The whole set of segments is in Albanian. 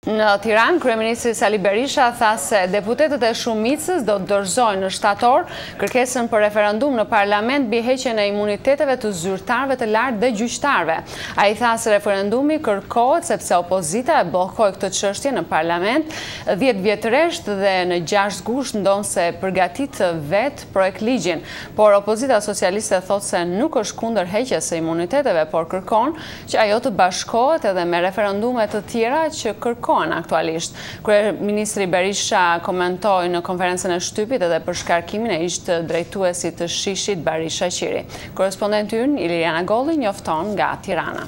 Në Tiranë, kryeministri Sali Berisha tha se deputetët e shumicës do të dorëzojnë në shtator kërkesën për referendum në parlament mbi heqjen e imuniteteve të zyrtarëve të lartë dhe gjyqtarëve. Ai tha se referendumi kërkohet sepse opozita e bllokoi këtë çështje në parlament 10 vjetëresht dhe në 6 gusht ndonë se përgatit vetë projekt ligjin. Por opozita socialiste thotë se nuk është kundër heqjes së imuniteteve, por kërkon që ajo të bashkohet edhe me referendume të tjera që kërkon aktualisht. Kryeministri Berisha komentoi në konferencën e shtypit edhe për shkarkimin e ish drejtuesit të Shishit Barish Shaqiri. Korrespondenti ynë Iliriana Golli njofton nga Tirana.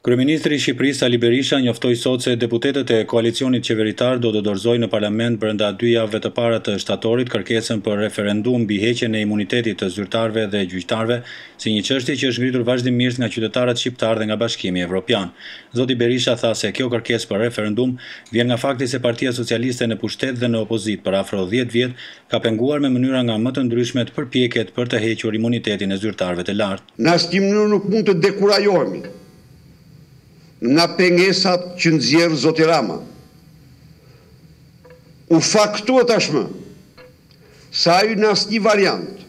Kryeministri i Shqipërisë Sali Berisha njoftoi sot se deputetët e koalicionit qeveritar do të dorëzojnë në parlament brenda 2 javëve të para të shtatorit kërkesën për referendum mbi heqjen e imunitetit të zyrtarëve dhe gjyqtarëve, si një çështje që është ngritur vazhdimisht nga qytetarët shqiptar dhe nga Bashkimi Evropian. Zoti Berisha tha se kjo kërkesë për referendum vjen nga fakti se Partia Socialiste në pushtet dhe në opozit për afro 10 vjet ka penguar me mënyra nga më të ndryshme të përpjekjet për të hequr imunitetin e zyrtarëve të lartë. Në asnjë mënyrë nuk mund të dekurajohemi nga pengesat që nxjerr zoti Rama. U faktua tashmë se ai në asnjë variant,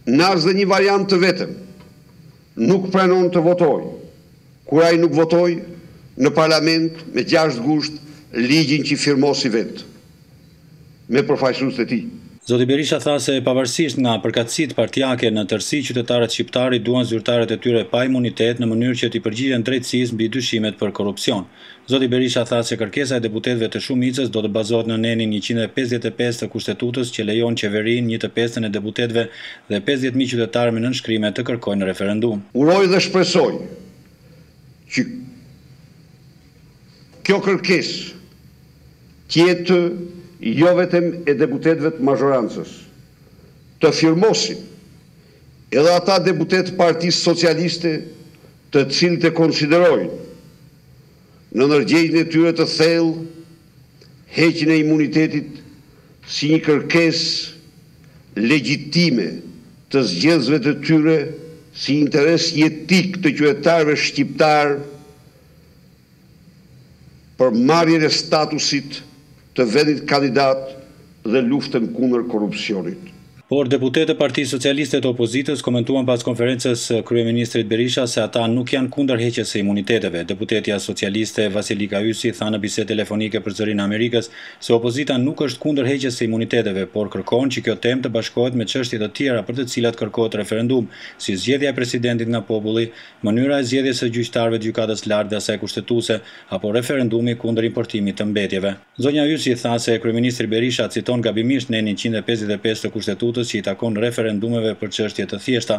në asnjë një variant të vetëm, nuk pranon të votojë. Kur ai nuk votoi në parlament me 6 gusht ligjin që firmosi vetë me përfaqësuesit e tij. Zoti Berisha tha se pavarësisht nga përkatësitë partijake në tërësi qytetarët shqiptari duan zyrtarët e tyre pa imunitet në mënyrë që t'i përgjigjen drejtësisë mbi dyshimet për korrupsion. Zoti Berisha tha se kërkesa e deputetëve të shumicës do të bazohet në nenin 155 të Kushtetutës që lejon qeverinë 1/5 e deputetëve dhe 50.000 qytetarë me nënshkrime të kërkojnë referendum. Uroj dhe shpresoj që kjo kërkesë tjetë jo vetëm e deputetëve të mazhorancës, të firmosin edhe ata deputetë Partisë Socialiste të cilët e konsiderojnë në ndërgjegjjen e tyre të thellë heqjen e imunitetit si një kërkesë legjitime të zgjedhësve të tyre si interes jetik të qytetarëve shqiptar për marrjen e statusit të vendit kandidat dhe luftën kundër korrupsionit. Por deputetë e Partisë Socialiste të opozitës komentuan pas konferencës kryeministrit Berisha se ata nuk janë kundër heqjes së imuniteteve. Deputetja socialiste Vasilika Ysi tha në bisedë telefonike për Zërin e Amerikës se opozita nuk është kundër heqjes së imuniteteve, por kërkon që kjo temë të bashkohet me çështje të tjera për të cilat kërkohet referendum, si zgjedhja e presidentit nga populli, mënyra e zgjedhjes së gjyqtarëve të gjykatës së lartë dhe asaj kushtetuese, apo referendumi kundër importimit të mbetjeve. Zonja Ysi tha se kryeministri Berisha citon gabimisht nenin 155 të Kushtetutës që i takon referendumeve për çështje të thjeshta.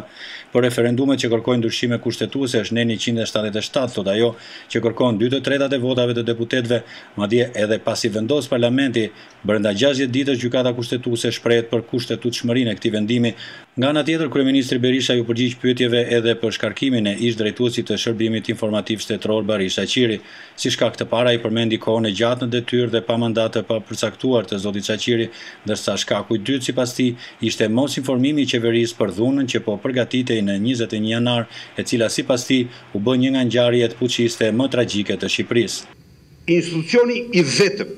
Për referendumet që kërkojnë ndryshime kushtetuese është neni 177, thot ajo, që kërkon 2/3 e votave të deputetëve, madje edhe pasi vendos parlamenti brenda 60 ditësh gjykata kushtetuese shprehet për kushtetutshmërinë e këtij vendimi. Nga ana tjetër, kryeministri Berisha ju përgjigj pyetjeve edhe për shkarkimin e ish drejtuesit të Shërbimit Informativ Shtetëror Barish Shaqiri. Si shkak të para i përmendi kohën e gjatë në detyrë dhe pa mandat të papërcaktuar të zotit Shaqiri, ndërsa shkaku i dytë sipas tij ishte mos informimi i qeverisë për dhunën që po përgatitej në 21 janar, e cila sipas tij u bë një nga ngjarjet fuqiste më tragjike të Shqipërisë. Institucioni i vetëm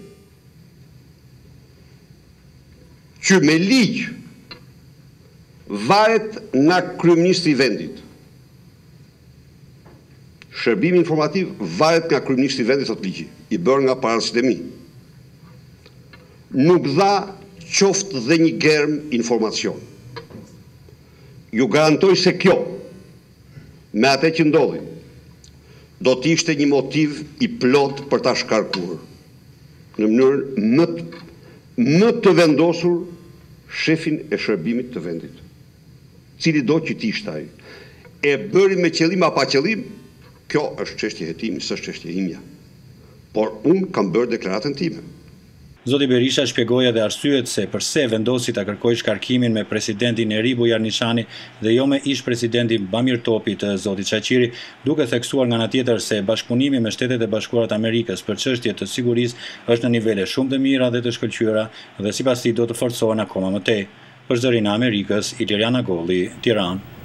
që me ligj varet nga kryeministri i vendit. Shërbimi informativ varet nga kryeministri i vendit, thot ligji, i bërë nga parasit e mi. Nuk dha qoftë dhe një germ informacion. Ju garantoj se kjo, me atë që ndodhi, do të ishte një motiv i plot për ta shkarkuar në mënyrë më të vendosur shefin e shërbimit të vendit, cili do që ti ishte ai. E bëri me qëllim apo pa qëllim, kjo është çështje e tij, s'është çështje imja. Por unë kam bërë deklaratën time. Zoti Berisha shpjegoi edhe arsyet se pse vendosi ta kërkojë shkarkimin me presidentin Eribu Jarnishani dhe jo me ish presidentin Bamir Topi të zotit Shaqiri, duke theksuar nga ana tjetër se bashkëpunimi me Shtetet e Bashkuara të Amerikës për çështje të sigurisë është në nivele shumë të mira dhe të shkëlqyera dhe sipas tij do të forcohen akoma më tej. Për Zërin e Amerikës, Iliriana Golli, Tiranë.